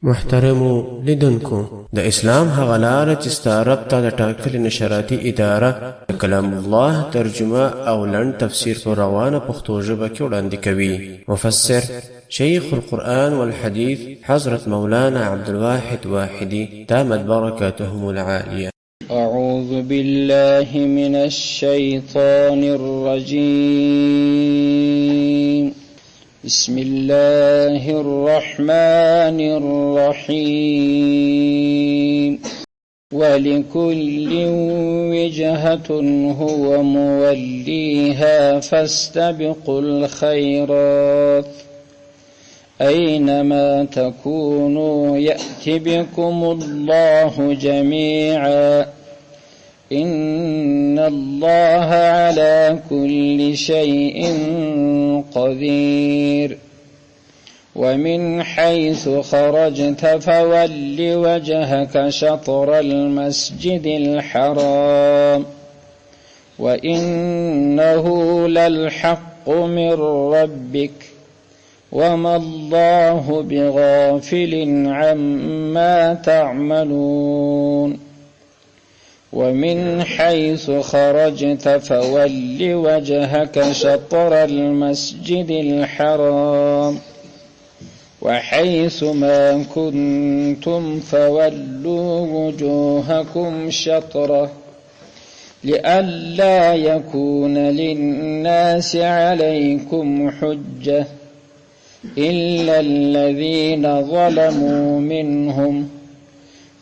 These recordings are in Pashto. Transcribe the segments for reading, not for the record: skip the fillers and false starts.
محترمو لیدونکو د اسلام هغه لاره چې ستا رب ته د ټاکلې نشراتي اداره د کلام الله ترجمه او لنډ تفسیر په روانه پښتو ژبه کې وړاندې کوي. مفسر شیخ القرآن والحديث حضرت مولانا عبدالواحد واحدي دامت بركاتهم العالية. أعوذ بالله من الشيطان الرجيم. بسم الله الرحمن الرحيم. ولكل وجهة هو موليها فاستبقوا الخيرات أينما تكونوا يأت بكم الله جميعا إن الله على كل شيء قدير. ومن حيث خرجت فول وجهك شطر المسجد الحرام وإنه للحق من ربك وما الله بغافل عما تعملون. ومن حيث خرجت فول وجهك شطر المسجد الحرام وحيث ما كنتم فولوا وجوهكم شطره لئلا يكون للناس عليكم حجة إلا الذين ظلموا منهم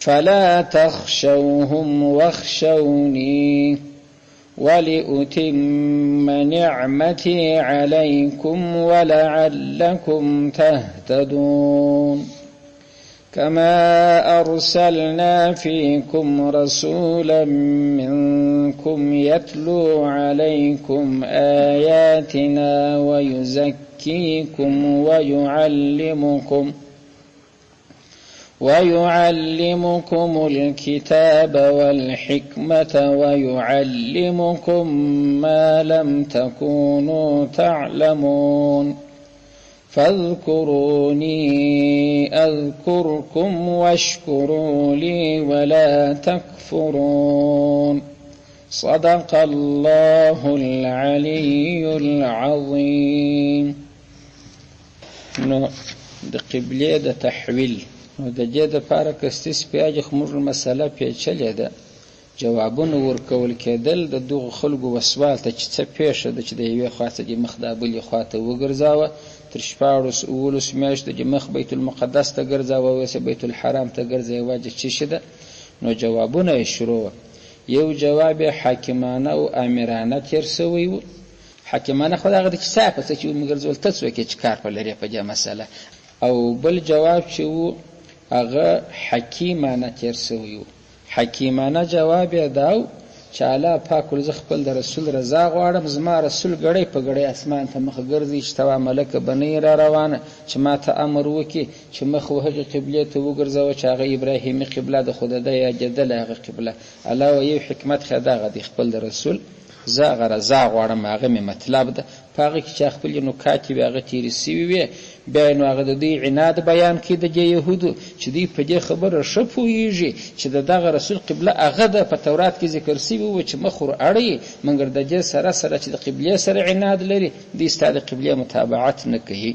فلا تخشوهم واخشوني ولأتم نعمتي عليكم ولعلكم تهتدون. كما أرسلنا فيكم رسولا منكم يتلو عليكم آياتنا ويزكيكم ويعلمكم الكتاب والحكمة ويعلمكم ما لم تكونوا تعلمون فاذكروني أذكركم واشكروا لي ولا تكفرون. صدق الله العلي العظيم. نو د قبله د تحویل نو د دې دپاره که ستاسې په یاد خو موږ مسله پیچلې ده جوابونه ورکول کېدل د دغو خلکو وسوال ته چې څه پیښه ده چې د یوې خوا څخه دې مخ د بلې خوا ته وګرځاوه تر 14 میاشتو دې مخ بیت المقدس ته ګرځاوه اوس بیت الحرام ته ګرځوي وجه څه شي ده. نو جوابونه یې شروع وه. یو جواب یې حاکمانه او امیرانه تېر سوی و. حاکمانه خو دغه ده چې څه په څه چې ومګرځول ته څوک یې چې کار په لرې په دې مسله. او بل جواب چې و هغه حکیمانه تیر سوی و. حکیمانه جواب یې دا و چې الله پاک ویل زه خپل د رسول رضا غواړم زما رسول ګړی په ګړی اسمان ته مخ ګرځي چې ته ملکه بنۍ را روانه چې ما ته امر وکړي چې مخ هغې قبلې ته وګرځوه چې هغه ابراهیمي قبله ده خو د ده یادېدله هغه قبله. الله وایي یو حکمت ښه دغه دی خپل د رسول زه هغه رضا غواړم هغه مې مطلب ده. په هغه کې چې خپلې نکات وي هغه تېرې سوي وې بیا نو هغه د دوی عناد بیان کړي د دې یهودو چې دوی په دې خبره ښه پوهېږي چې د دغه رسول قبله هغه ده په تورات کې ذکر سوي وو چې مخ ور اړوي مګر د دې سره چې د قبلې سره عناد لري دوی ستا د قبلې متابعت نه کوي.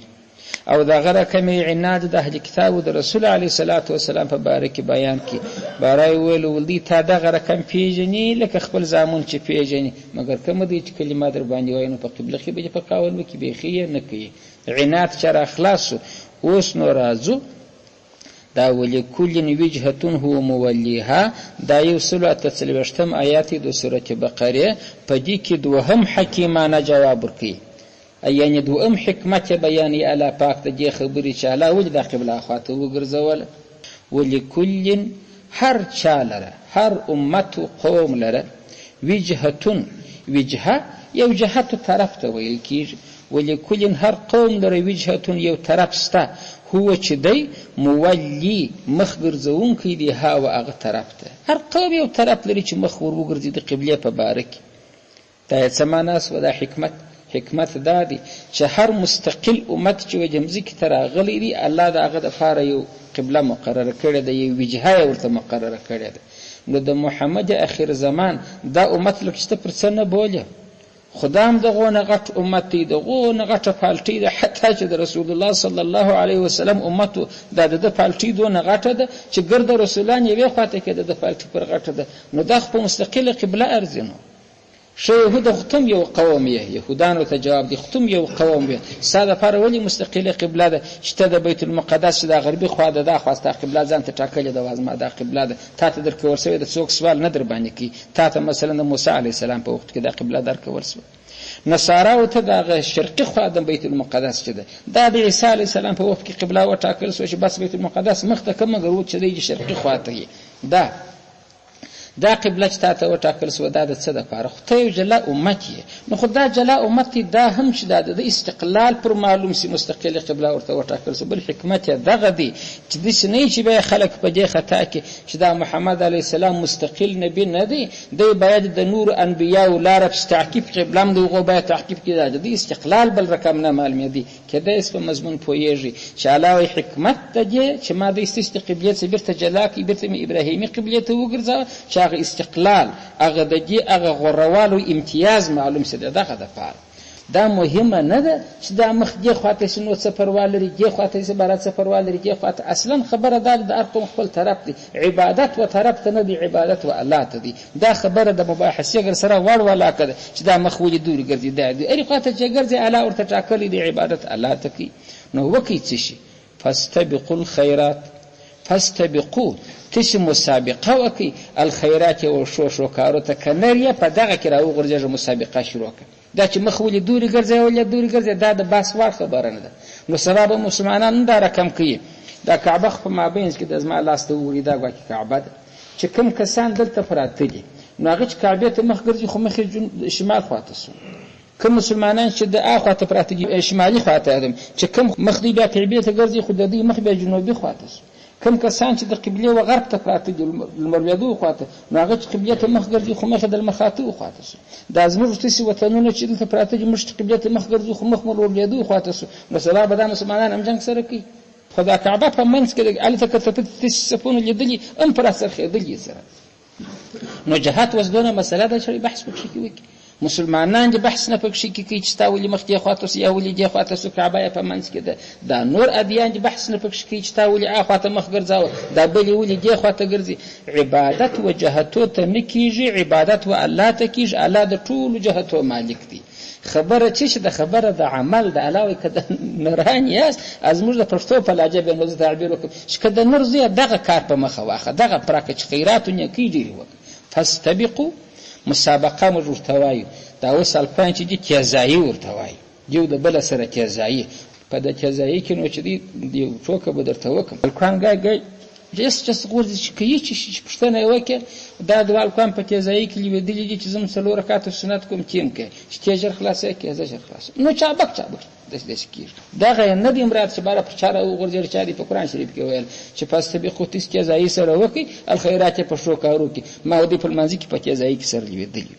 او دغه رقم عناد د اهل کتابو د رسول علیه صلات وسلام په باره کې بیان کړي. باره یې ویل ولدي تا دغه رقم پیژني لکه خپل زامن چې پیژني مګر کومه دی چې کلمه در باندې وایي نو په قبله کې به دې په قول وکړي بیخي یې نه کوي. عناد چې راخلاصو. اوس نو راځو دا ولکل وجهة هو مولیها دا 143 آیات د سورة بقره په دې کې دوهم حکیمانه جواب ورکوي. یعنی دوهم حکمت بیاني الله پاک د دې خبرې چې الله ولې دا قبله خواته وګرځوله. ولکل هر چا لره هر امت و قوم لره وجهتون وجهه یو جهت طرف ته ویل کېږي. ولکل هر قوم لره وجهتون یو طرف سته هو چې دی مولی مخ ګرځونکی دی ها و هغه طرف ته. هر قوم یو طرف لري چې مخ ور وګرځي د قبلې په باره کې. دا یې څه معنا سوه دا حکمت دا دی چې هر مستقل امت چې وجه مځکې ته راغلی دی الله د هغه دپاره یو قبله مقرره کړې ده، یو وجهه یې ورته مقرره کړې ده. نو د محمد اخر زمان دا امت لکه چې ته پر څه نه بولې، خدا هم دغونه غټ امت دی، دغونه غټه پالټي ده، حتی چې د رسول الله صلی الله علیه وسلم امت دا د پالټي دونه غټه ده چې ګرد رسولان یوې خواته کېده د پالټي پر غټه ده. نو دا خو په مستقله قبله ارزي. نو ښه یهود ختم یو قوم یې، یهودانو ته جواب دی ختم یو قوم یې، ستا دپاره ولې مستقله قبله ده چې ته د بیت المقدس چې دا غربي خوا ده دا خوا ستا قبله ځان ته ټاکلې ده، وازما دا قبله ده، تا ته درکول سوې ده، څوک سوال نه در باندې کوي. تا ته مثلا د موسی علیه السلام په وخت کې دا قبله درکول سوه. نصاراو ته دغه شرقي خوا د بیت المقدس چې ده دا د عیسی علیه السلام په وخت کې قبله وټاکل سوه چې بس بیت المقدس مخ ته که مګر و چې دی شرقي خوا ته یې دا قبله چې تا ته وټاکل سوه دا د څه دپاره؟ خو ته یو جلا امت یې. نو خو دا جلا امت دی دا هم چې دا د استقلال پر معلوم سي مستقله قبله ورته وټاکل سوه. بل حکمت یې دغه دی چې داسې نه چې بیا خلک په دې خطا کې چې دا محمد علیه السلام مستقل نبي نه دی، دی باید د نور انبیاو لاره پسې تعقیب قبله هم د هغو باید تعقیب کړي. دا د استقلال بل رقم نه معلومېدی. کیدای سي په مضمون پوهېږي چې الله وایي حکمت د دې چې ما د استسقي قبلې څخه بیرته جلا کړي، بیرته مې ابراهیمي قبلې ته وګرځوه چې هغه استقلال هغه د دې هغه غوروالو امتیاز معلوم سي. دغه دپاره دا مهمه نه ده چې دا مخ دې خواته سي نو څه پروا لري، دې خواته سي بارات څه پروا لري، دې خواته اصلا خبره دا د هر قوم خپل طرف دی، عبادت و طرف ته نه دی، عبادت و الله ته دی. دا خبره د مباحثې ګر سره وړ ولاکه ده چې دا مخ ولې دوري ګرځي، دا دی هرې خواته چې ګرځي الله ورته ټاکلی دی عبادت الله ته کوي. نو وکړئ څه شي؟ فاستبقوا الخیرات، فاستبقوا تاسې مسابقه وکړئ الخیرات یو شو کارو ته که نر یې په دغه کې راوغورځېږه مسابقه شروع کړه. دا چې مخ ولې دوري ګرځي ولې دوري ګرځي دا د بحث وړ خبره نه ده. نو سبا به مسلمانان دا رقم کوي. دا کعبه په مابینځ کې د زما لاس ته وګوري دا ګواکې کعبه ده چې کوم کسان دلته پراته دي نو هغه چې کعبې ته مخ ګرځي خو مخ یې شمال خواته سو، کوم مسلمانان چې د اخوا ته پراته دي شمالي خواته دي چې کوم مخ دی بیا کعبې ته ګرځي خو د دې مخ بیا جنوبي خواته سو. کوم کسان چې د قبلې و غرب ته پراته دي لمر لوېدو خواته نو هغه چې قبلې ته مخ ګرځي خو مخ د لمر خاته خواته سو. دا زموږ تاسې وطنونه چې دلته پراته دي موږ قبلې ته مخ ګرځو خو مخ لمر لوېدو خواته سو. نو سبا به دا مسلمانان هم جنګ سره کوي. خو دا کعبه په منځ کې هلته که ته تاسې صفونه لیدلي هم په راڅرخېدلي سره. نو جهات اوس دونه مسله ده چې بحث پکښې کې وکړي. مسلمانان دې بحث نه پکښې کې کوي چې ستا ولې مخ دې خواته سو یا ولې دې خواته سو، کعبه یې په منځ کې ده. دا نور ادیان دې بحث نه پکښې کوي چې ستا ولې خواته مخ ګرځاوه، دا بلې ولې دې خواته ګرځي. عبادت و جهتو ته نه کېږي، عبادت و الله ته کېږي. الله د ټولو جهتو مالک دی. خبره چې د خبره د عمل د الله وایي که د نران یاست زموږ د پښتو په لهجه به نو زه تعبیر وکړم چې که د نر زویه دغه کار په مخه واخه، دغه پراکه چې خیرات و نیکۍ ډېرې وکړه. فاستبقوا مسابقه موږ ورته وایو. دا اوس الپان چې دي تیزایي ورته وایي، یو د بله سره تیزایي. په د تیزایي کې نو چې دی یو ټوکه به درته وکړم. الکوان ګای جس غورځي چې کوي چې پوښتنه یې وکړه دا د الکوان په تیزایي کې لوېدلي دي چې زه 4 رکعاته سنت کوم تیم کوي چې تی ژر خلاصوي کې زه ژر خلاصوم. نو چابک داسې کېږي. دغه یې نه دی مراد چې باره په چا راوغورځېږي. چا دي په قرآن شریف کې ویل چې فاستبقوا تیزایي سره وکړئ الخیرات یې په ښو کارو کې. ما ودې په لمانځه کې په تیزایي کې سره لوېدلي.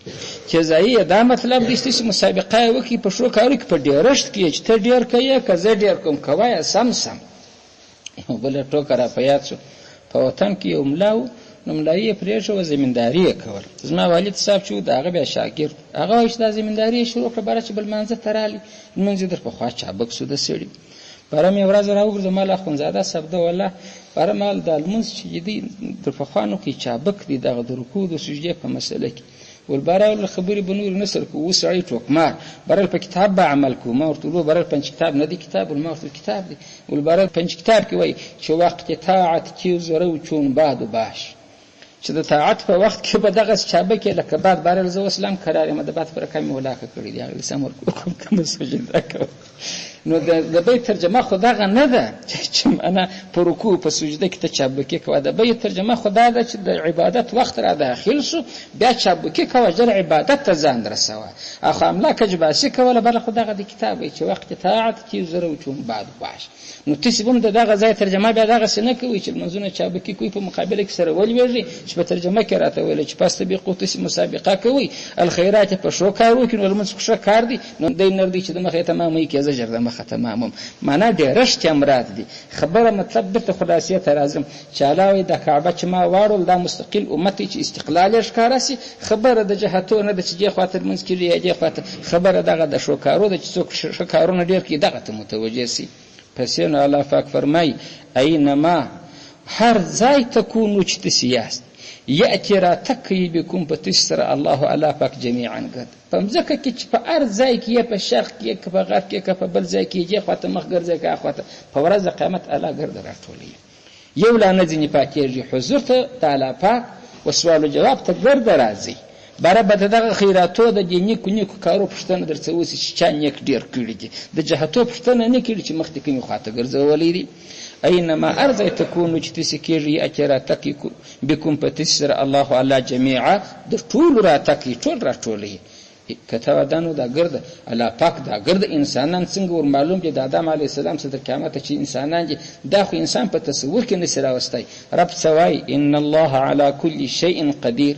تیزایي دا مطلب دی چې مسابقه یې وکړي په ښو کارو کې په ډېرښت کې چې ته ډېر کوې که زه ډېر کوم کوه سم. بله ټوکه را په یاد شو. په وطن کې یو ملا و، نو ملایي یې پرېښوه زمینداري یې کول. زما والد صاحب چې و د هغه بیا شاګرد هغه وایي چې دا زمینداري یې شروع کړه باره چې بل لمانځه ته رالي لمونځ یې در پخوا چابک سو د سړي. باره مې ورځ راوګرځه مال اخندزاده صاحب ده والله باره مال دا لمونځ چې دی در پخوا نو کې چابک دی دغه د رکوع د سجدې په مسله کې. والباره ول خبرې به نور نسر کو و سړی ټوکمار برل په کتاب به عمل کو. ما ورته ویل برل پنځ کتاب نه دی کتاب، ما ورته کتاب دی. والباره پنځ کتاب کې وایي چې وقت طاعت کې زرو چون بعد باش چې د طاعت په وخت کې به دغه چابکې لکه بعد بارل زه اسلام قرار یم د بعد پر کم ولاکه کړی دی هغه سم ورکو کوم سجده کوم. نو د بیت ترجمه خو دغه نه ده چې معنا په رکوع په سجده کې ته چابکي کوه. د بیت ترجمه خو دا ده چې د عبادت وخت را داخل شو بیا چابکي کوه، جل عبادت ته ځان رسوه. اخو املاک جباسي کوله بل خو دغه د کتاب چې وخت طاعت کی زرو چون بعد باش. نو تاسو هم دغه ځای ترجمه بیا دغه سنه کوي چې منځونه چابکي کوي په مقابله کې سره ولويږي چې په ترجمه کې راته ویل چې پس تبقو تاسو مسابقه کوي الخيرات په شو کارو کې نو لمن څه کار دي نو دای نردي چې د مخه تمامه کې زجر د مخه تمامم معنا ډېر رښتیا مراد دي. خبره مطلب د خلاصې ته راځم چې علاوه د کعبه چې ما وارول دا مستقل امت چې استقلال ښکارا سي، خبره د جهتونه د چې خاطر منځ کې دی خاطر خبره دغه د شو کارو د چې څوک شو کارونه ډېر کې دغه ته متوجه سي. پس نو الله پاک فرمای اينما هر ځای تكونوا چې تسیاست یأتی را تکی بکم په تسر الله علا پاک جمیعا گرد پمځکه کې چې په هر ځای کې په شرق کې په غرب کې په بل ځای کې یې خواته مخ ګرځي که خواته په ورځ قیامت الله ګرد راټولي یو لا نځنی پاکیږي حضور ته تعالی پاک او سوال او جواب ته ګرد راځي بره به دغه خیراتو د دیني کو کارو پښتنه درڅ وسی چې چا نیک ډیر کړی دي د جهتو پښتنه نه کړي چې مخ ته کوي خواته ګرځولې دي. اينما ارض تكونوا چې تاسو کېږي اچرا تکي بكم پتسر الله علی جميعا د ټول را تکي ټول را ټولي کته ودانو دا ګرد الله پاک دا ګرد انسانان څنګه ور معلوم دي د آدم علی السلام څخه قیامت چې انسانان دي دا خو انسان په تصور کې نه سره واستای. رب سوای ان الله على كل شيء قدير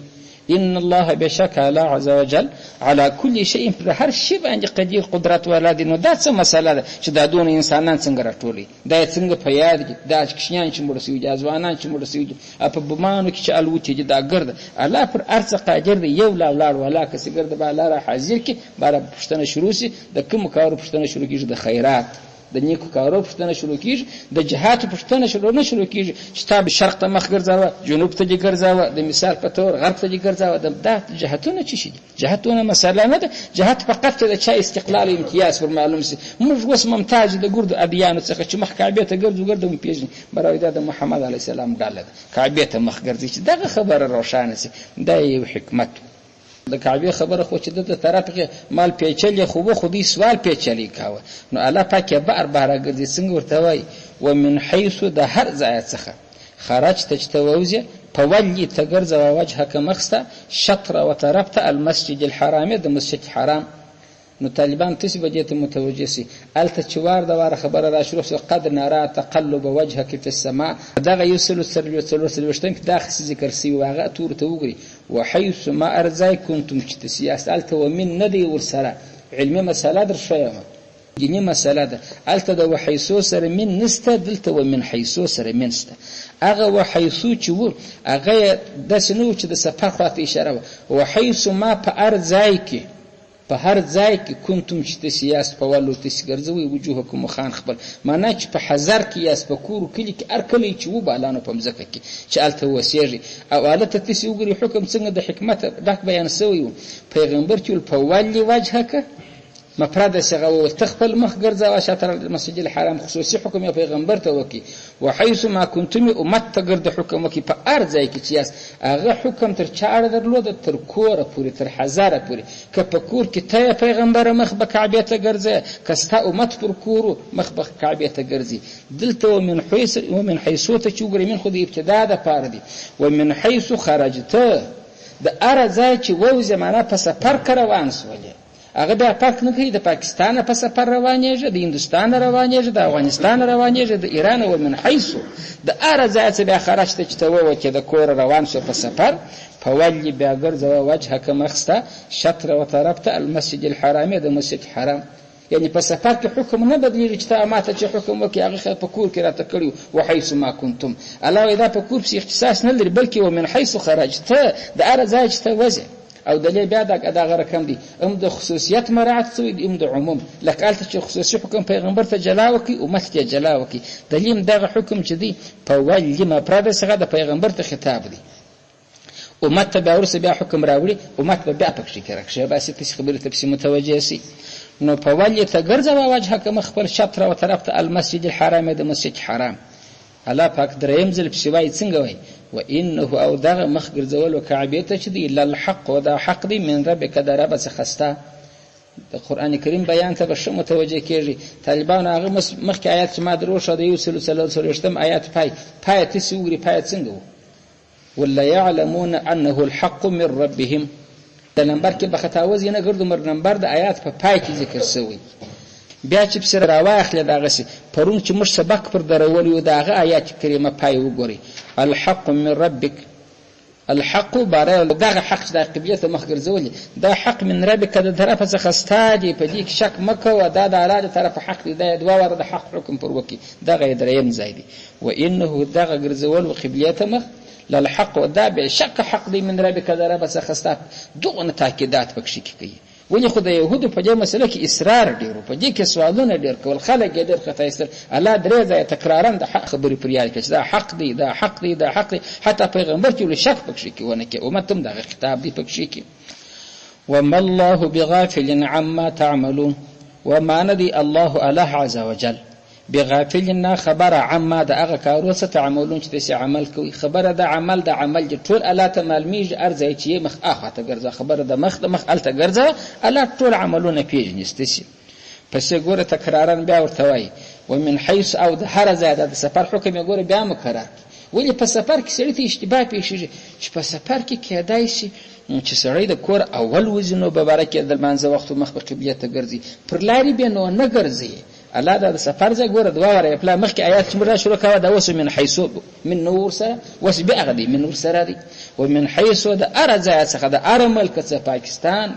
ان الله بشک الله عز وجل على كل شيء هر شی باندې قدیر قدرت ولادي. نو دا څه مسله ده چې دا دون انسانان څنګه راټولي دا څنګه په یاد دي دا کښنیان چې مرسي دي ځوانان چې مرسي دي په بمانو کې چې الوتي دي دا ګرد الله پر ارڅ قادر دی یو لا ولا کس ګرد به الله را حاضر کې بار پښتنه شروع سي د کوم کارو پښتنه شروع کیږي د خیرات د نیکو کارو پښتنه شروع کیږي د جهاد پښتنه شروع کیږي چې تاب شرق ته مخ ګرځاوه جنوب ته ګرځاوه د مثال په تور غرب ته ګرځاوه د جهتونه چی شي جهتونه مسله نه ده. جهت فقط د چا استقلال امتیاز پر معلوم سي موږ وس ممتاز د ګرد ادیان څخه چې مخ کعبه ته ګرځو پیژني برای د محمد علی السلام ډاله کعبه ته مخ ګرځي چې دغه خبره روښانه سي دا یو حکمت د کعبه خبره خو چې د طرفه مال پیچلې خو خودي سوال پیچلې کاوه نو الله پاک به بار ګرځي څنګه ورته وای ومن حيث د هر ځای څخه خرج تجتوزه فولي تګرځه وجهك مخسته شطر وطرفت المسجد الحرام د مسجد حرام. نو طالبان تاسو به دې ته متوجه سي الته چوار د واره خبره را شروع قد نرى تقلب وجهك في السماء دغه یوسلو سروشتن کې دا خص ذکر سی واغه تور ته وګري وحيث ما ارزای کنتم چې سیاست الته ومن ندی ورسره علمي مساله در شوی دینی مساله ده الته د وحيثو سره من نسته دلته ومن حيثو سره منسته هغه وحيثو چې و هغه د سنو چې د سفر خواته اشاره وحيث ما په ارزای کې په هر ځای کې کنتم چې سیاست په ولو تاسو ګرځوي وجوهکم خان خپل معنا چې په حذر کې یاس په کور کلی کې ار کلی چې و بالانو په مزکه کې چې الته وسیږي او الته تاسو وګوري حکم څنګه د حکمت ډک بیان شوی پیغمبر چې په ولی وجهک مفرد سغه تخپل مخ ګرځاوه شاطر المسجد الحرام خصوصي حکم یا پیغمبر ته وکي وحيث ما كنتم امت ته ګرځ حکم وکي په ارزای کې چې هغه حکم تر چاړه درلود تر کوره پوری تر هزاره پوری که په کور کې ته پیغمبر مخ به کعبه ته ګرځي کستا امت پر کورو مخ به کعبه ته ګرځي دلته ومن حيث ته چوغري من خو د ابتدا د پاره دي ومن حيث خرجت د ارزای چې و زمانہ په سفر روان سولې هغه د پاک نه کوي د پاکستان په سفر روانېږي د هندستان روانېږي د افغانستان روانېږي د ایران او من حيث د ارزای چې به خرج ته چته و چې د کور روان شو په سفر فولي بیا ګرځو وجهک مخسته شطر وطرفت المسجد الحرام د مسجد حرام یعنی په سفر کې حکم نه بدلیږي چې ماته چې حکم وکي هغه په کور کې راته کړیو وحيث ما كنتم الله اذا په کور په اختصاص نه لري بلکې ومن حيث خرجت د ارزای چې ته وځي او دلی بیا دا رقم دي د خصوصیت مراعات سوی د عموم لکه الته چې خصوصي حکم پیغمبر ته جلا وکي امت ته جلا وکي دلیم دغه حکم چې دی په ولی ما پرده څنګه د پیغمبر ته خطاب دی امت ته ورسې بیا حکم راوړي امت به بیا پکې کرکشه باسي په خبره ته متوجه سي نو په ولی ته ګرځوا وجهک مخبر شطر او طرف ته المسجد الحرام د مسجد حرام الله پاک دریم ځل په سوای څنګه وای وانه او دغه مخ ګرځول او کعبه ته چې دی للحق او دا حق دی من ربک دربه څخستا د قرآن کریم بیان ته به ښه متوجه کېږي. طالبانو هغه مخکې آیات چې ما در وښود 144 آیات پای تاسې وګورئ پای څنګه و وليعلمون انه الحق من ربهم. د نمبر کې به خطاوز نه ګرځو مر نمبر د آیات په پای کې ذکر شوی. بیا چې پسې راواخلې دغسې پرون چې موږ سبق پر درولي و د هغه آیات کریمه پای وګورئ الحق من ربک. الحق باره دغه حق چې د قبله ته مخ ګرځولي دا حق من ربک د طرفه څخه ستا دی په دې کې شک مه کوه دا د الله د طرفه حق دی دا دوه واره د حق حکم پر وکړي دغه یې دریم ځای دی. وانه دغه ګرځول و قبله ته مخ للحق دا بشک حق دی من ربک د رب څخه ستا دغه تاکیدات پکې کوي. ولې خو د یهودو په دې مسله کې اصرار ډېر په دې کې سوالونه ډېر کول خلک یې ډېر خطا ایستل. الله درې ځایه تکرارا د حق خبرې پر یاد کړي چې دا حق دی دا حق دی دا حق دی. حتی پیغمبر چې ولې شک پکې کوونه کې امت هم دغه خطاب دی پکې کې. وما الله بغافل عما تعملون. وما ندي الله عز وجل بغافلنا خبر عما د هغه کارو څه تعملون چې تاسې عمل کوي. خبره د عمل ټول الله ته معلومیږي ارځئ چې مخ اخواته ګرځه خبره د مخ هلته ګرځه الله ټول عملونه پیژني ستاسې. پسې ګوره تکرارا بیا ورته وایي ومن حیث او د هر ځای د سفر حکم یې ګوره بیا مکرر. ولې په سفر کې سړي ته اشتباه پیښیږي چې په سفر کې کېدای شي چې سړی د کور اول وځي نو به باره کې د لمانځه وخت مخ په قبله ته ګرځي پر لارې بیا نو نه ګرځي. الله دا د سفر ځای ګوره دوه واره پلا مخکې آیات چې موږ شروع کوه دا اوس من حیث من نور سره اوس بیا هغه دی من نور سره دی. ومن حیث د هر ځای څخه د هر ملک څخه پاکستان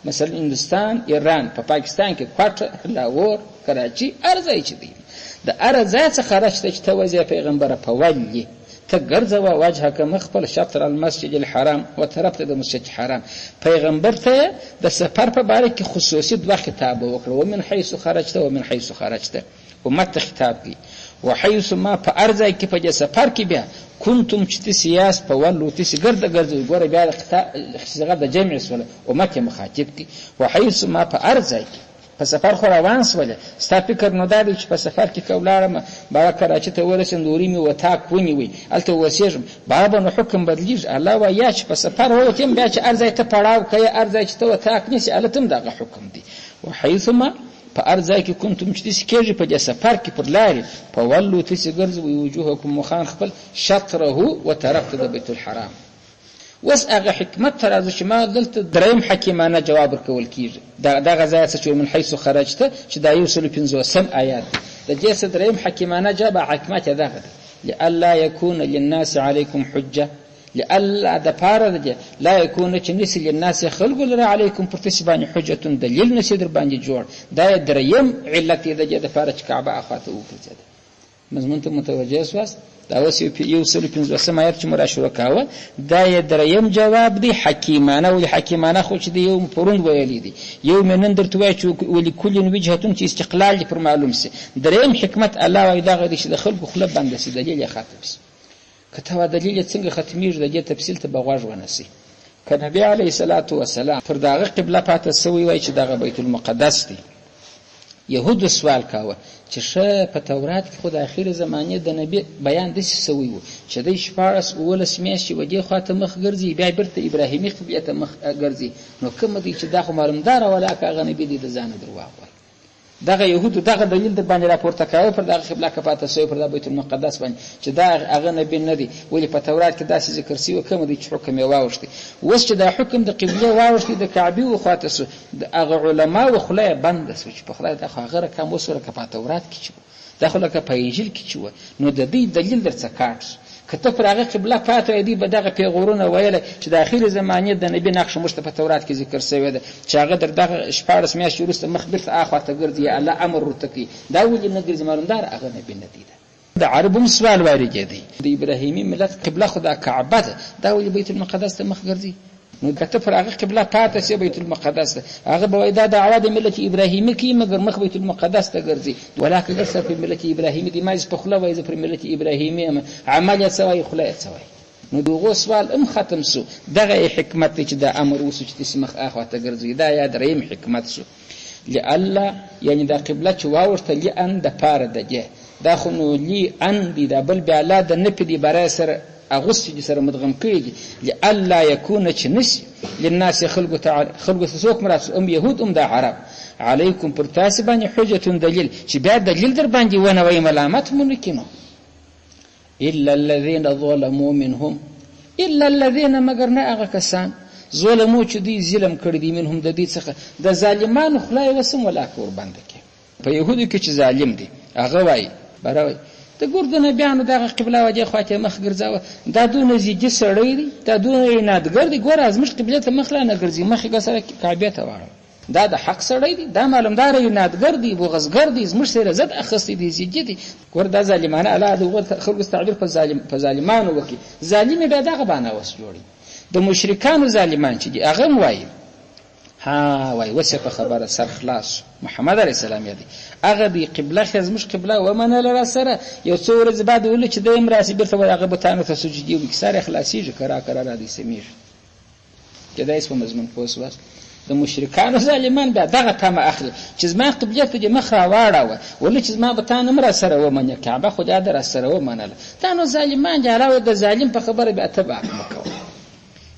مثلا هندوستان ایران په پاکستان کې کوټ لاهور کراچي هر ځای چې دی د هر ځای څخه راشته چې ته وځې پیغمبره په ولي ته ګرځوه وجهک مخبل شطر المسجد الحرام و طرف ته د مسجد حرام. پیغمبر ته د سفر په باره کې خصوصي دوه خطاب وکړه ومن حیث خرجته ومن حیث خرجته امت ته خطاب کی وحیث ما په ارځای کې په سفر کې بیا کنتم چې سیاس په ولو تاسې ګرځي ګوره بیا صيغه د جمع سره امت مخاطب کی وحیث ما په ارځای کې په سفر خو روان سوله ستا فکر نو دا دی چې په سفر کې که ولاړم باره کراچي ته ورسېم دوري مې وتاک ونیوئ هلته اوسېږم باره به نو حکم بدلېږي. الله وایي یا چې په سفر ووتیم بیا چې هر ځای ته پړاو کوې هر ځای چې ته وتاک نیسې هلته هم دغه حکم دی. وحیثما په هر ځای کې کنتم چې داسې کېږي په دې سفر کې پر لارې په ولو تاسې ګرځوئ وجوهکم مخان خپل شطره و طرف ته د بیت الحرام. اوس هغه حکمت ته راځو چې ما دلته دریم حکیمانه جواب ورکول کېږي دغه ځای څه چې من حیث خرجته چې دا 150 آیات د دې څه دریم حکیمانه جواب حکمت یې دغه دی لئلا یکون للناس علیکم حجه لئلا د پاره دی لا یکون چې نسی للناس خلقو لره علیکم پر تاسې باندې حجتون دلیل نسی در باندې جوړ. دا دریم علت دی د دې دپاره چې کعبه اخواته وګرځېده. مضمون ته متوجه سواست دا اوس 150 آیات چې موږ شروع کاوه دا یې دریم جواب دی حکیمانه. ولې حکیمانه خو چې دی یو پروند ویلی دی یو مې نن درته وایي چې ولکل وجهتون چې استقلال دی پر معلوم سي. دریم حکمت الله وایي دغه دی چې د خلکو خوله بنده سي دلیل یې ختم سي. که ته دلیل څنګه ختمیږي د دې تفصیل ته به غوږ ونیسي. که نبی علیه الصلاة والسلام پر دغه قبله پاته سوی وایي چې دغه بیت المقدس دی یهودو سوال کاوه چې ښه په تورات کې خو د اخر زمانې د نبی بیان داسې سوی و چې دی 14 میاشتې و دې خواته مخ ګرځي بیا بیرته ابراهیمي قبله ته مخ ګرځي نو کومه دی چې دا خو معلومداره ولا که هغه نبي دی د ځانه درواغ وایي. دغه یهودو دغه دلیل در باندې راپورته کاوه پر دغه قبله که پاته سوی پر د بیت المقدس باندې چې دا هغه نبي نه دی. ولې په تورات کې داسې ذکر سوی کومه دی چې حکم یې واوښتي. اوس چې دا حکم د قبلې واوښتي د کعبې وخواته سو د هغه علماو خوله یې بنده سو چې په خدای دا خو هغه رقم اوس ورکه په تورات کې چې دا خو لکه په انجیل کې چې نو د دې دلیل در څه کاټ که ته پر هغه قبله پاته دی به دغه پیغورونه ویله چې د اخر زمانې د نبی نقش موږ ته په تورات کې ذکر شوی ده چې هغه در دغه 14 میاشتې وروسته مخ بیرته اخواته ګرځي الله امر ورته کوي. دا ولې نه ګرځي معلومدار هغه نبی نه دی. د عربو هم سوال واردېدی د ابراهیمي ملت قبله خو دا کعبه ده دا ولې بیت المقدس ته مخ ګرځي. نو که ته پر هغه قبله پاته سي بیت المقدس ته هغه به وایي دا دعوه د ملت ابراهیمي کوي مګر مخ بیت المقدس ته ګرځي. ولکه ګرځه په ملت ابراهیمي دی ما په خوله وایي پر ملت ابراهیمي عمل یې سوی خوله یې سوی. نو دغه سوال هم ختم سو. دغه حکمت چې د امر وسو چې تسمخ اخواته ګرځي دا یا دریم حکمت سو. لئلا یعنی دا قبله چې واورته لئن د پاره ده دا خو نو لئن دی دا بل بیا لا د نفي دی برای سره اغوستي دي سره مدغم کړي دي لالا يكون چې نشي للناس خلقو ته څوک مراد يهود دا عرب علیکم پر تاسو باندې حجه دلیل چې بیا دلیل در باندې ونه وای ملامت مونږ کینو الا الذين ظلموا منهم الا الذين مگر نه هغه کسان ظلمو چې دوی ظلم کړی دي منهم د دې څخه د ظالمانو خدای وسم ولا کور باندې کې په يهودو کې چې ظالم دي هغه وای بروي د ګردنه بیان دغه قبله وجه خواته مخ ګرځاوه دا دونه زیږه سړی دي دا دونه نادګر دي ګور ازمش قبله ته مخ لا نه ګرځي مخ سره کعبه ته واړو دا د حق سړی دي دا معلومدار نادګر دي بوغزګر دي زمش سره زد اخستي دي زیږه دي ګور دا ظالمانه الله د خلق تعبیر په ظالمانو وکي ظالم به دغه باندې وس جوړي د مشرکانو ظالمان چې دي هغه وایي ها وای وسه خبره سر خلاص محمد علی السلام یادي هغه دی قبله خزمش قبله ومنه لرا سره یو څو ورځې بعد ول چې د امراسي برته هغه بوتانو ته سجدي وکړي اخلاصي کرا را دي سمیر کدا اسمه مضمون پوسواس د مشرکانو ظالمان به دغه تمه اخلي چې زما قبله ته مخ را واړه ول چې زما بوتانو مر سره ومنه کعبه خدای در سره ومنه تانو ظالمان جلاوه د ظالم په خبره به اتبع وکړي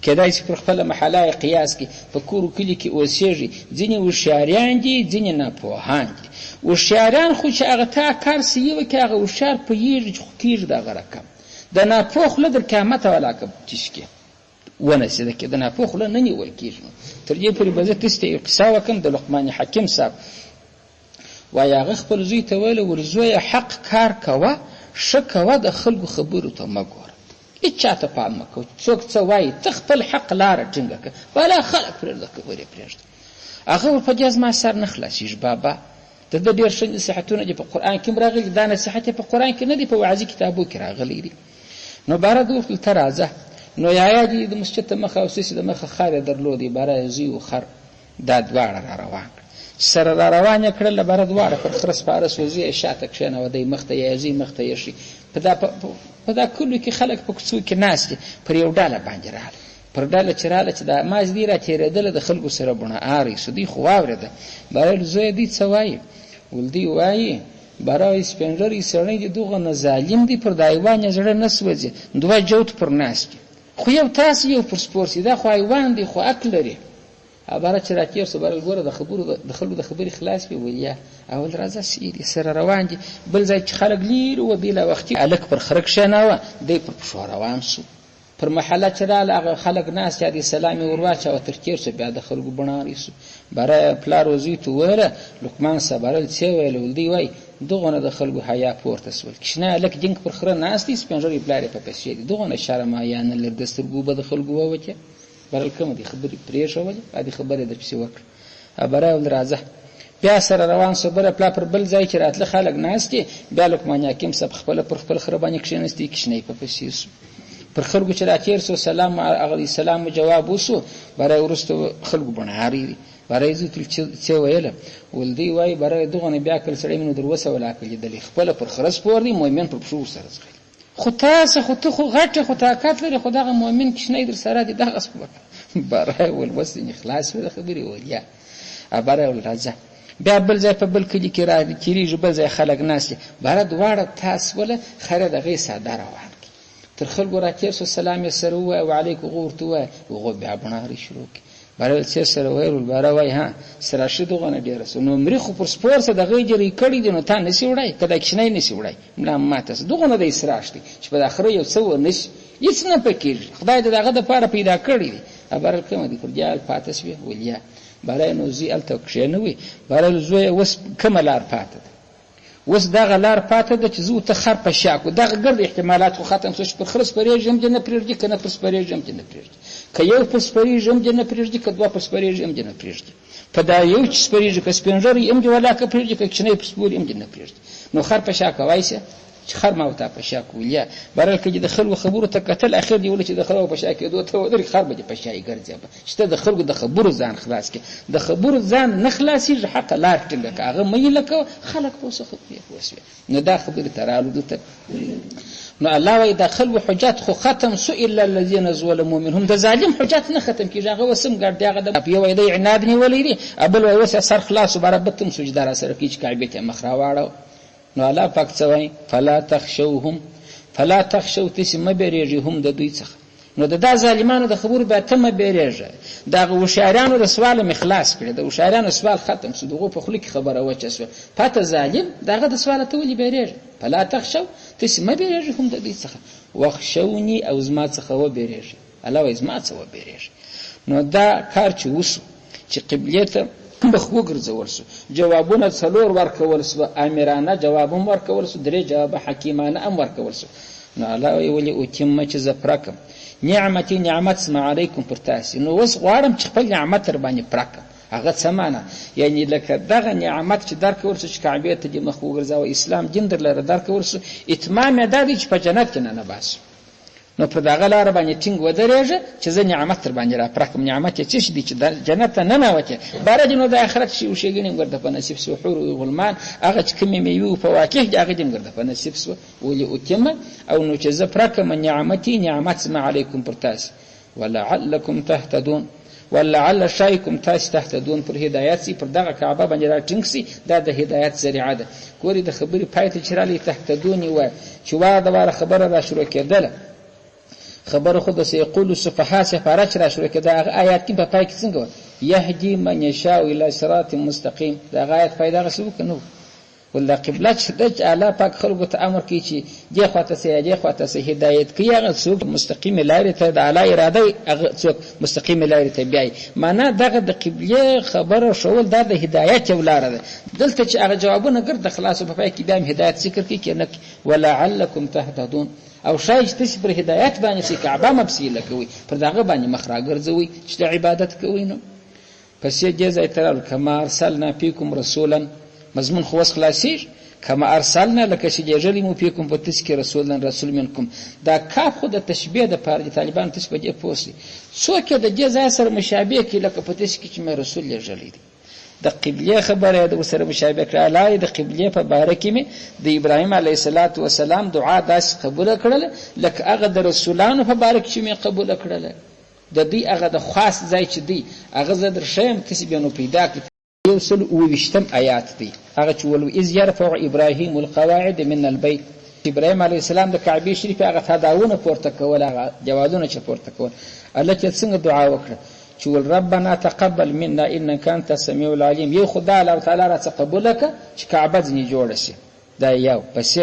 کدای چې پر خپل محله قیاس کې په کورو کلی کې اوسېږي ځینې وشاریان دي ځینې ناپوهان دي وشاریان خو چې هغه تا کار سیوه کې هغه وشار په یېږي خو کېږي دغه رقم د ناپوه له در قیامت ولاکه تشکي ونسي د کې د ناپوه له نه نیول کېږي تر دې پورې به زه تاسو ته قصه وکم د لقمان حکیم صاحب وایي هغه خپل زوی ته ویل ورزویه حق کار کوه ښه کوه د خلکو خبرو ته مه ګوره اچاته پام وکړه څوک څه وایي ته خپل حق لاره ټینګه کړه بلا خلک پرېږده خبرې پرېږده هغه په دې زما سر نه خلاصېږي بابا د ده ډېر ښه نصیحتونه دي په قرآن کې هم راغلي دا نصیحت په قرآن کې نه دي په وعظي کتابو کې راغلی دي نو باره ده وکړل ته راځه نو یایا دي د مسجد ته مخه او سیسې د مخه خر یې درلودې باره زوی و خر دا دواړه را روان کړه سره را روان یې کړل باره دواړه پر خره سپاره سوځي یې شاته کښېنوه دی مخ ته یې ځي مخ ته یې شي په دا کلو کې خلک په کوڅو کې ناست دي پر یو ډاله باندې راغله پر ډاله چې راغله چې دا مازدي را تېرېدله د خلکو سره بڼه آري سو دوی خو واورېده باره زویه دوی څه وایي ول دوی وایي باره سپین ږیری سړی دي دغه ظالم دي پر د حیوان یې زړه نه سوځي دوه جوت پر ناست دي خو یو تاسو یو پر سپور سي دا خو حیوان دی خو عقل لري باره چې را تېر سو باره ګوره د خلکو د خبرې خلاص وي ولیا اول راځه سیدي سره روان دي بل ځای چې خلک لرې وه بېله وختي هلک پر خره کښېناوه دی پر پښو روان سو پر محله چې راله هغه خلک ناست یا د سلام یې ور واچاوه تر تېر سو بیا د خلکو بڼارې سو باره پلار و زوی ته وویله لقمان صاحب باره څه ویله ول دوی وایي دغونه د خلکو حیا پورته سول کښېنه هلک جنګ پر خره ناست دی سپین ږیری پلار یې په پسې دي دغونه شرم حیا نه لري د سترګو به د خلکو ووتې بره کومه دي خبرې پرېښولې دې خبرې درپسې وکړه بره ول راځه بیا سره روان سو بره پلا پر بل ځای چې راتله خلک ناست دي بیا لقمان حکیم صاحب خپله پر خپل خره باندې کښېنستی کښېنه یې په پسې سو پر خلکو چې را تېر سو سلام علیه السلام جواب وسو بره وروسته خلکو بڼارې دي باره یې زه څه ویله ول دوی وایي بره دغونه بیا کله سړی مې نو در وسه ولاکه لیدلی خپله پر خره سپور دی مؤمن پر پښو ورسره ځغلي خو تاسو خو ته خو غټه خو طاقت لري خو دغه مؤمن کښېنی در سره دي دغه سپور باره ول وس دې خلاص وي د خبرې ولیا باره ول راځه بیا بل ځای په بل کلي کې را تېرېږي بل ځای خلک ناست دي باره دواړه تاس وله خره د هغې ساده روان کړي تر خلکو را تېر سو سلام یې سره ووایه وعلیکم هغه ورته ووایه هغو بیا بڼارې شروع کړي باره ول څه سره ویل ول باره وایي ها سره ښه دغونه ډېره سو نو مري خو پر سپور څه د هغې جرې کړي دي نو تا نسي وړی که دا کښېنی نسي وړی ملا ماته سه دغونه د اسراش دي چې په دا خره یو څه ونسي هېڅ نه پکېږي خدای د هغه دپاره پیدا کړي دي باره کومه دي پر جال پاته سوې ولیا باره نو زوی هلته کښېنوي باره زویه اوس کومه لار پاته ده اوس دغه لار پاته ده چې زه ورته خر په شا کړو دغه ګرد احتمالات خو ختم شو چې پر خره سپرېږي هم دې نه پرېږدي که نه پر سپرېږي هم دې نه پرېږدي که یو پر سپرېږي هم دې نه پرېږدي که دوه پر سپرېږي هم دې نه پرېږدي په دا یو چې سپرېږي که سپین ږیری هم دې ولاکه پرېږدي که کښېنی پر سپور هم دې نه پرېږدي نو خر په شا کوای سه چې خر ما وتا په شا کولیا بهرحال کې د خلکو خبرو ته کتل اخر دی ول چې د خلکو په شا کې دوه ته ودرې خر به په شا یې ګرځي چې د خلکو د خبرو ځان خلاص کې د خبرو ځان نه خلاصي حق لار ټینګه هغه مې لکه خلک په څه خبرې پوسوي نو دا خبره ترالو دته نو الله وای د خلکو حجت خو ختم سو الا الذين ظلموا منهم د ظالم حجت نه ختم کیږي هغه وسم ګرځي هغه د یو وای د عناد نه ولې دي ابل وای وسه سر خلاص برابتم سجدار سره کیچ کعبه ته مخ راواړو نو الله پاک څوای فلا تخشوهم فلا تخشوا تاسې مه بیریږئ هم د دوی څخه. نو د دا ظالمانو د خبرو بیا ته مه بیریږه. د هغه هوښیارانو د سوال مې خلاص کړې، د هوښیارانو سوال ختم شو، د هغو په خوله کې خبره وچه شوه. پاته ظالم د هغه د سواله ته ولې بیریږه؟ فلا تخشوا تاسې مه بیریږئ هم د دوی څخه واخشوني او زما څخه وبیریږئ. الله وایي زما څخه وبیریږئ. نو دا کار چې وشو چې قبلې ته مخ وګرځول شو، جوابونه 4 ورکول شو، امیرانه جواب هم ورکول شو، 3 جواب حکیمانه هم ورکول شو. نو الله وایي ولې اتمه چې زه پوره کړم نعمتي نعمت زما علیکم پر تاسې. نو اوس غواړم چې خپل نعمت در باندې پوره کړم. هغه څه معنی؟ یعنې لکه دغه نعمت چې درکول شو چې کعبې ته دې مخ وګرځاوه، اسلام دین در لره درکول شو، اتمام یې دا دی چې په جنت کې ننباسو. نو په دغه لاره باندې ټینګ ودرېږه چې زه نعمت در باندې را پوره کړم. نعمت یې څه شی دی چې جنت ته ننوتې، باره دې نو د آخرت شي او ښېګڼې هم ورته په نصیب سوه، حور و غلمان، هغه چې کومې میوې و فواکه دي هغه دې هم ورته په نصیب سوه. ولې اتمه او نو چې زه پوره کړم نعمتي نعمت زما علیکم پر تاسې ولعلکم تهتدون. ولعل شایکم تاسې تهتدون پر هدایت سي، پر دغه کعبه باندې را ټینګ سي، دا د هدایت ذریعه ده. ګورې د خبرې پای ته چې رالی تهتدون یې وایه چې واره د واره خبره را شروع کېدله، خبره خو د سیقول السفهاء سفاره چې را شروع کېده، هغه آیات کې په پای کې څنګه وه؟ یهدي من یشاء الی صراط مستقیم. دغه آیت پای دغسې وکړه نه و. ول قبله چې د الله پاک خلکو ته امر کوي چې دې خواته سي دې خواته سي، هدایت کوي هغه څوک مستقیمې لارې ته د الله اراده هغه څوک مستقیمې لارې ته بیایي. معنا دغه د قبلې خبره شول دا د هدایت یو لاره ده. دلته چې هغه جوابونه ګرد خلاصو په پای کې بیا هم هدایت ذکر کوي کې نه ولعلکم تهتدون. او شاید تاسې پر هدایت باندې چې کعبه مبسیله کوي پر دغه باندې مخ راګرځوئ چې د عبادت کوئ. نو پس دې ځای ته راغلو کما ارسلنا فیکم رسولا، مضمون خو اوس خلاصېږي. کما ارسلنا لکه چې لېږلی مو فیکم په تاسې کې رسولا رسول منکم. دا کاف خو د تشبیه دپاره د طالبانو تاسې په دې پوه شئ. څوک یې د دې ځای سره مشابه کړي لکه په تاسې کې چې مې رسول لېږلی دی. د قبلې خبره یې د ورسره مشابه کړه. الله د قبلې په باره کې مې د ابراهیم علیه السلام دعا داسې قبوله کړله لکه هغه د رسولانو په باره کې چې مې قبوله کړله. د دوی هغه د خاص ځای چې دی هغه زه در ښیم تاسې بیا نو پیدا کړئ. 128 آیات دی هغه چې ولو اذ یرفع ابراهیم القواعد من البیت. ابراهیم علیه السلام د کعبې شریفې هغه تداونه پورته کول، هغه جوادونه چې پورته کول، الله چې څنګه دعا وکړه چې ول ربنا تقبل منا انك انت السميع العليم. یو خدای الله تعالی را څخه قبول کړه چې کعبه ځنې جوړه شي. دا یو. پس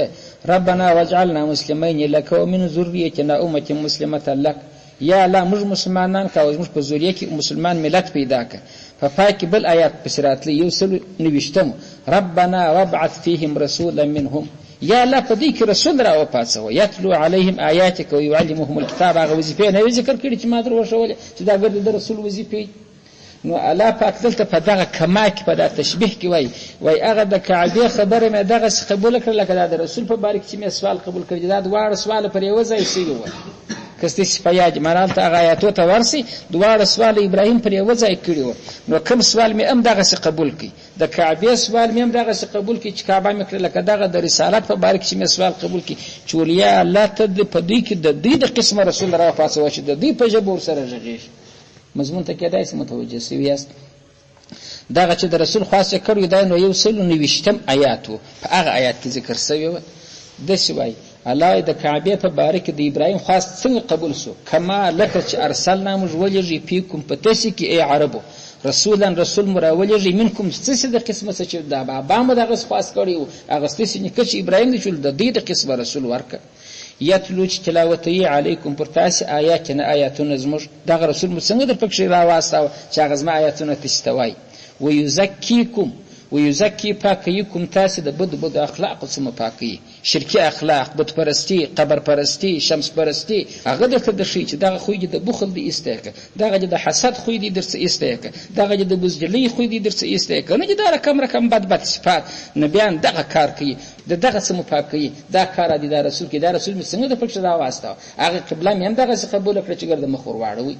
ربنا واجعلنا مسلمین لك ومن ذريتنا امه مسلمه لك. یا الله موږ مسلمانان کا او موږ په ذریه کې مسلمان ملت پیدا کړه. په پای کې بل آیات پسې راتلی 129 ربنا وابعث فيهم رسولا منهم. یا الله په دې کې رسول را وپاڅوه یتلو علیهم آیاتک ویعلمهم الکتاب. هغه وظیفې نه ذکر کړي چې ما در وښولې چې دا ګرد د رسول وظیفې. نو الله پاک دلته په دغه کما کې په دا تشبیه کې وایي هغه د کعبې خبره مې دغسې قبوله کړه لکه دا د رسول په باره کې چې مې سوال قبول کړي. دا دواړه سواله پر یوه ځای شوي وه. که ستاسې په یاد معنی هلته هغه آیاتو ته ورسئ دواړه سوال ابراهیم پر یوه ځای کړي وه. نو کوم سوال مې هم دغسې قبول کړي، د کعبې سوال مې هم دغسې قبول کړي چې کعبه مې کړه، لکه دغه د رسالت په باره کې چې مې سوال قبول کړي چې ولیا الله ته په دوی کې د دوی د قسمه رسول را وپاڅوه چې د دوی په ژبه ورسره غږېږي. مضمون ته کېدای شي متوجه سوي یاست. دغه چې د رسول خاص یې کړی دا نو 129 آیات و. په هغه آیات کې ذکر شوی وه داسې وایي الله د کعبې په باره کې د ابراهیم خواست څنګه قبول شو؟ کما لکه چې ارسلنا موږ ولېږي فیکم په تاسې کې ای عربو رسولا رسول مو را ولېږي منکم ستاسې د قسمه څه چې د بابا مو دغسې خواست کړی و هغه ستاسې نیکه چې ابراهیم دی چې د دې د قسمه رسول ورکړه. یتلو چې تلاوتوي علیکم پر تاسې آیاتنا آیاتونه زموږ دغه رسول مو څنګه در پکښې راواستاوه چې هغه زما آیاتونه تاسې ته وایي. ویزکیکم ویزکی پاکیکم تاسې د بدو اخلاقو څخه پاکوي، شرکي اخلاق، بت پرستی، قبر پرستی، شمس پرستی، هغه درته درښیي چې دغه خوی دې د بخل دې ایستی کړه، دغه دې د حسد خوی دې درڅه ایستی کړه، دغه دې د بزدلۍ خوی دې درڅه ایستی کړه. نه چې دا رقم بد صفات نبیان دغه کار کوي د دغه څه مو پاکوي. دا کار دې دا رسول کې دا رسول مې څنګه د پکښې راواستاوه هغه قبله مې هم دغسې قبوله کړه چې ګرده مخ ور واړوئ.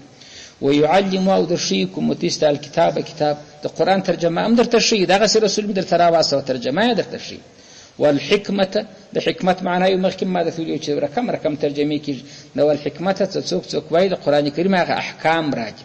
ويعلم او درشيكم وتست الكتاب كتاب د قران ترجمه هم درته شي دغه رسول می درته راواسه ترجمه درته شي. والحکمت د حکمت معنی مخکې ما د فیلو چې رقم ترجمه کیږي. نو الحکمت څوک وایي د قران کریم هغه احکام راځي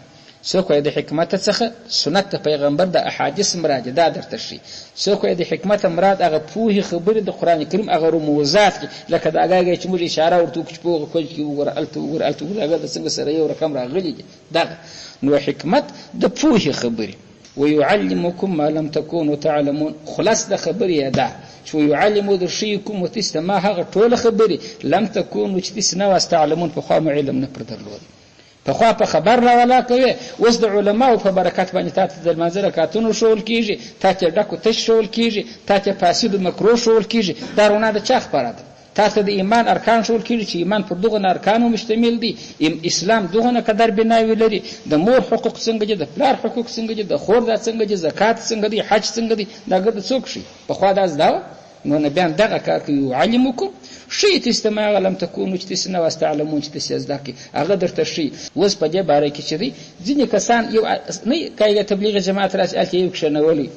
څوک وایي د حکمت څخه سنت د پیغمبر د احادیث مراد دي، دا درته ښیي. څوک وایي د حکمت مراد هغه پوهې خبرې د قرآن کریم هغه رموزات کې، لکه د هغه چې موږ اشاره ورته وکړو چې په هغه کونج کې وګوره، هلته وګوره، هلته وګوره، هغه د څنګه سره یو رقم راغلي دي. دغه نو حکمت د پوهې خبرې. ويعلمكم ما لم تكونوا تعلمون، خلاص د خبرې ده چې ويعلمو در ښیي کوم ورته چې ما هغه ټوله خبرې لم تکونو چې تاسې نه واست تعلمون، پخوا مو علم نه پر درلود، پخوا په خبر راولا کوي. اوس د علماو په برکت باندې تا ته د لمانځه رکعتونو ښوول کېږي، تا ته ډکو تش ښوول کېږي، تا ته فاسدو مکروه ښوول کېږي. دا رڼا د چا خپره ده؟ تا ته د ایمان ارکان ښوول کېږي چې ایمان پر دغه ارکانو مشتمل دي. اسلام دغه قدر بناوي لري. د مور حقوق څنګه دي، د پلار حقوق څنګه دي، د خور دا څنګه دي، زکات څنګه دي، حج څنګه دي. دا ګرد څوک شي پخوا دا زده نو نه بیان دغه کار کوي. يعلمكم شی تاسو ما لم تکونو چې تاسو نه واستعلمون چې تاسو زده کی هغه درته شي. اوس په دې باره کې چې دي ځینې کسان یو نه کوي تبلیغ جماعت راځي الته یو کښنولي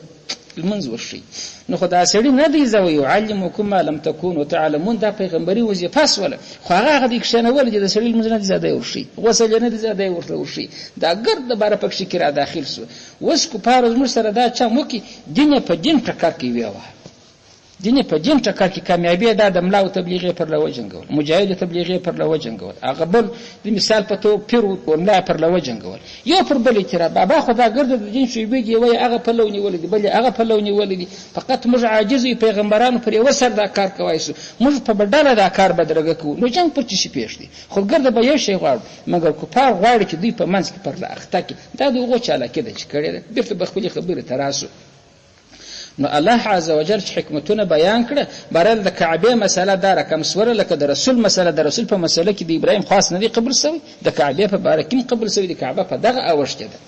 المنځ ورشي، نو خدای سړي نه دی زوی. يعلمكم ما لم تكونوا تعلمون، دا پیغمبري وظیفه سوله، خو هغه د کښنول چې د سړي المنځ نه دی زده ورشي، غسل نه دی زده ورته ورشي، دا ګرد د باره پکې کې را داخل سو. اوس کو پاره زموږ سره دا چا مو کې دین په دین ټکر کې ویوه، دین په دین ټکر کې کامیابی دا د ملا او تبلیغ پر لو جنگول، مجاهد تبلیغ پر لو جنگول، هغه بل د مثال په تو پیر او ملا پر لو جنگول، یو پر بل اعتراض. بابا خدا ګرد د دین شویږي وای هغه په لو نیول دي، بل هغه په لو نیول دي. فقط موږ عاجز پیغمبرانو پر یو سر دا کار کوي، موږ په بدله دا کار بدرګه کوو. نو جنگ پر چی پیښ دي، خو ګرد به یو شی غواړي، مګر کو پار غواړي چې دوی په منځ کې پر اخته کې دا دغه چاله کې د چکړې ده. بیرته بخولي خبره تراسو. نو الله عز وجل چې حکمتونه بیان کړه، برل د کعبه مسله دا رقم سوره، لکه د رسول مسله، د رسول په مسله کې د ابراهیم خاص نه دی قبول شوی، د کعبه په باره کې قبول شوی، د کعبه په دغه اوښته ده.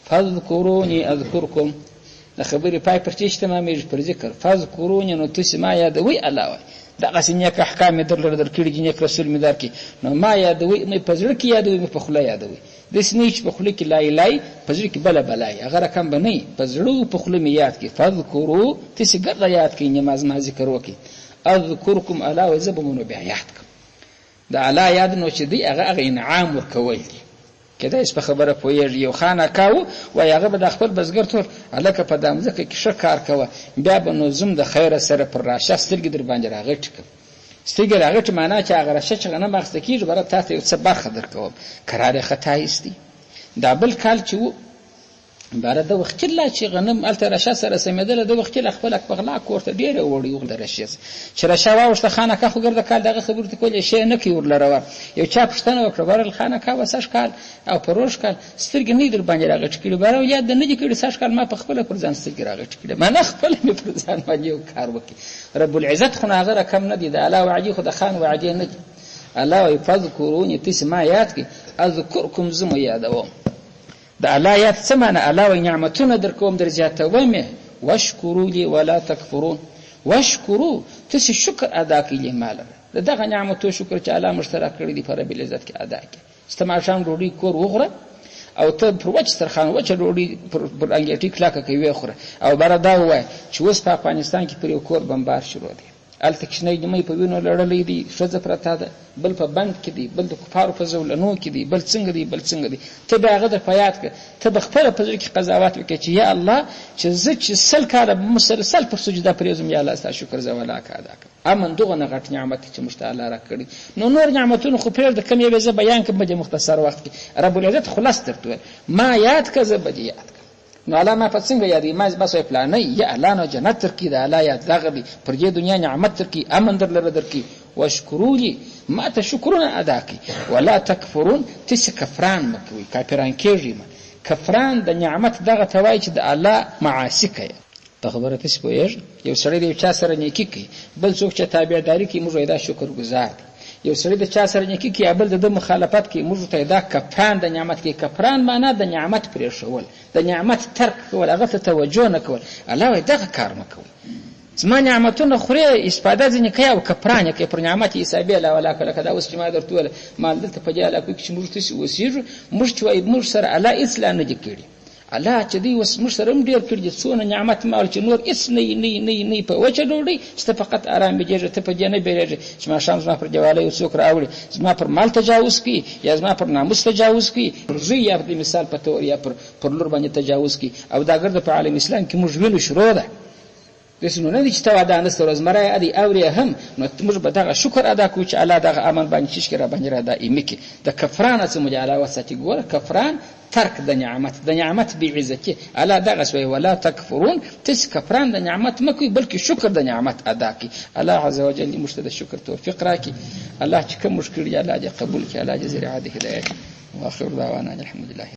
فذكروني اذكركم، د خبرې پای پر چی تمامېږي پر ذکر. فذكروني نو تاسو ما یادوي الله، دغه سینې احکام درکړي دي، نیک رسول می درکې، نو ما یادوي، مې په زړه کې یادوي، مې په خوله یادوي. د سنې چې په خوله کې لا اله په زړه کې بله بلای، هغه رقم به نه په زړه په خوله مې یاد کړي. فذکرو تاسې ګرده یاد کړئ، نماز ما ذکر وکړي. اذکرکم الله وایي زه به مو نو بیا یاد کړم. د الله یاد نو چې دی هغه انعام ورکول دي. کله چې په خبره پوهېږي یو خانقاه و وایي هغه به د خپل بزګر ټول هلکه په دا مځکه کې ښه کار کوه، بیا به نو زم د خیره سره پر راشه سترګې در باندې راغټې کړم. سترګې راغټې معنا چې هغه راشه چې غنم اخیسته کېږي بره تا ته یو څه برخه در کوم. قرار خطا ایستی. دا بل کال چې و باره د وخت لا چې غنم هلته راشه سره سمېدله، د وخت لا خپل په غلا کور ته ډېره وړي وغ د راشې چې راشه واوښته خانقاه خو ګرده کال دغه خبرې ته کولې شی نه کوي ورلره. یو چا پوښتنه وکړه بهرل خانقاه به سږ کال او په روژ کال سترګې نه در باندې راغټې کړي، باره یاد د نه دي کړي سږ کال ما په خپله پر ځان سترګې راغټې کړي، ما نه خپله مې پر ځان باندې یو کار وکړي. رب العزت خو هغه رقم نه دی، د الله وعدې خو د خان وعدې نه دي. الله وایي فذکروني تاسې ما یاد کړئ اذکرکم زه مو یادوم. د الله یاد څه معنی؟ الله وایي نعمتونه در کوم در زیاتوم یې. واشکروا لي ولا تکفرون، واشکرو تاسې شکر ادا کړئ لې ما لره، د دغه نعمتو شکر چې الله مشترک کړی دی په رب العزت کې ادا کړئ. سته ماښام ډوډۍ کور وخوره او ته پر وچ سترخان وچه ډوډۍ پر انګېټۍ کلکه کوي وخوره، او بره دا ووایه چې اوس په افغانستان کې پر یو کور بمبار شروع دی، هلته کښنۍ نیمۍ په وینو لړلی دی، ښځه پرته ده، بل په بند کې دی، بل د کفارو په زولنو کې دی، بل څنګه دی بل څنګه دی. ته به هغه در په یاد کړه، ته به خپله په زړه کې قضاوت وکړې چې یا الله چې زه چې 100 کاله مسلسل پر سجده پرېوځم، یا الله ستا شکر زه ولاکه ادا کړم. امن دغه نه غټ نعمت چې موږ ته الله راکړي. نو نور نعمتونه خو پرېږده، کم یې به زه بیان کړم په دې مختصر وخت کې. رب العزت خلاص درته ویل ما یاد کړه زه به دې یاد کړم. نو الله ما په څنګه یادوي؟ ما بس وایي پلانی یا الله نو جنت درکړي، د الله یاد دغه دی، پر دې دنیا نعمت درکړي، امن در لره درکړي. واشکروا لي ما ته شکرونه ادا کړئ. ولا تکفرون تاسې کفران مه کوئ، کافران کېږئ مه. کفران د نعمت دغه ته وایي چې د الله معاصي کوي. په خبره تاسې پوهېږئ؟ یو سړی د یو چا سره نیکي کوي، بل څوک چې تابعداري کوي موږ وایي دا شکر ګزار دی. یو سړی د چا سره نیکي کوي بل د ده مخالفت کوي موږ ته دا کفران د نعمت کوي. کفران معنا د نعمت پرېښول، د نعمت ترک کول، هغه ته توجه نه کول. الله وایي دغه کار مه کوئ. زما نعمتونه خورې استفاده ځینې کوي او کفران یې کوي، پر نعمت یې حسابي الله ولاکه. لکه دا اوس چې ما درته وویله ما دلته په دې علاقو کې چې موږ تاسې اوسېږو، موږ چې وایي موږ سره الله هېڅ لا نه دي کړي، الله چې دوی اوس موږ سره هم ډېر کړي دي څونه نعمت مال چې نور هېڅ نه په وچه ډوډۍ سته فقط ارام بېجېږي ته په دې نه بېرېږې چې ماښام زما پر دیواله یو څوک راوړي زما پر مال تجاوز کوي یا زما پر ناموس تجاوز کوي پر زوی یا د مثال په طور یا پر لور باندې تجاوز کوي او دا ګرده په عالم اسلام کې موږ وینو شروع ده داسې نو نه دي چې ته واده نسته روزمره یې ادي اورې هم نو موږ به دغه شکر ادا کوو چې الله دغه امن باندې چیشکې را باندې را دائمي کړي د کفران څه مو دې الله وساتي ګوره کفران ترک د نعمت بې عزتي الله دغسې وایي ولا تکفرون تاسې کفران د نعمت مه کوئ بلکې شکر د نعمت ادا کړي الله عز وجل موږ ته د شکر توفیق راکړي الله چې کوم موږ کړي الله دې قبول کړي الله دې ذریعه د هدایت واخر دعوانا الحمد لله